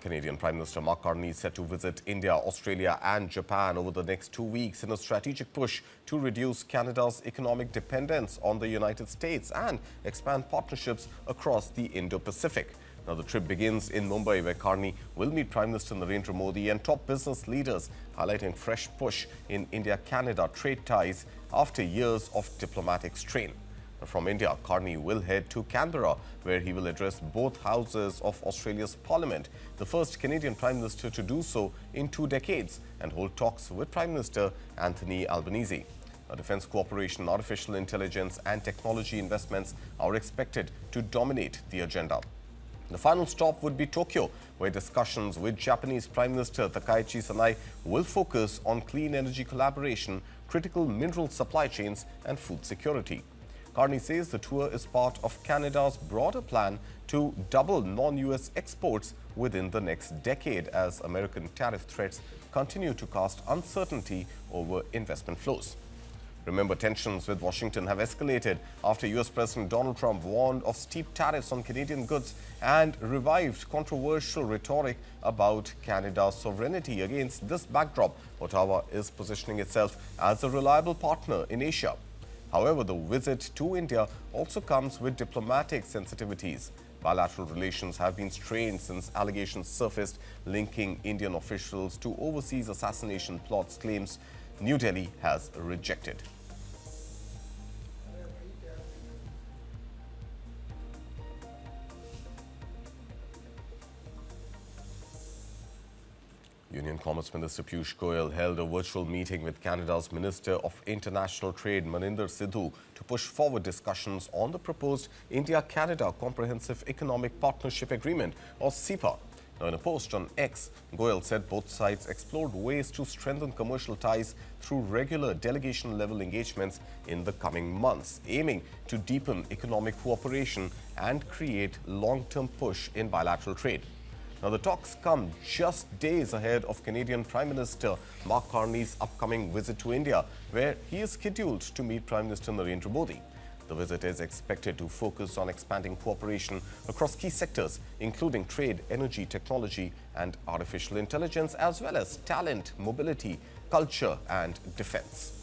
Canadian Prime Minister Mark Carney is set to visit India, Australia and Japan over the next 2 weeks in a strategic push to reduce Canada's economic dependence on the United States and expand partnerships across the Indo Pacific. Now, the trip begins in Mumbai, where Carney will meet Prime Minister Narendra Modi and top business leaders, highlighting fresh push in India-Canada trade ties after years of diplomatic strain. From India, Carney will head to Canberra, where he will address both houses of Australia's Parliament, the first Canadian Prime Minister to do so in 2 decades, and hold talks with Prime Minister Anthony Albanese. Defence cooperation, artificial intelligence and technology investments are expected to dominate the agenda. The final stop would be Tokyo, where discussions with Japanese Prime Minister Takaichi Sanae will focus on clean energy collaboration, critical mineral supply chains and food security. Carney says the tour is part of Canada's broader plan to double non-US exports within the next decade as American tariff threats continue to cast uncertainty over investment flows. Remember, tensions with Washington have escalated after US President Donald Trump warned of steep tariffs on Canadian goods and revived controversial rhetoric about Canada's sovereignty. Against this backdrop, Ottawa is positioning itself as a reliable partner in Asia. However, the visit to India also comes with diplomatic sensitivities. Bilateral relations have been strained since allegations surfaced linking Indian officials to overseas assassination plots, claims New Delhi has rejected. Union Commerce Minister Piyush Goyal held a virtual meeting with Canada's Minister of International Trade, Maninder, Sidhu, to push forward discussions on the proposed India-Canada Comprehensive Economic Partnership Agreement, or CEPA. Now, in a post on X, Goyal said both sides explored ways to strengthen commercial ties through regular delegation-level engagements in the coming months, aiming to deepen economic cooperation and create long-term push in bilateral trade. Now, the talks come just days ahead of Canadian Prime Minister Mark Carney's upcoming visit to India, where he is scheduled to meet Prime Minister Narendra Modi. The visit is expected to focus on expanding cooperation across key sectors, including trade, energy, technology and artificial intelligence, as well as talent, mobility, culture and defense.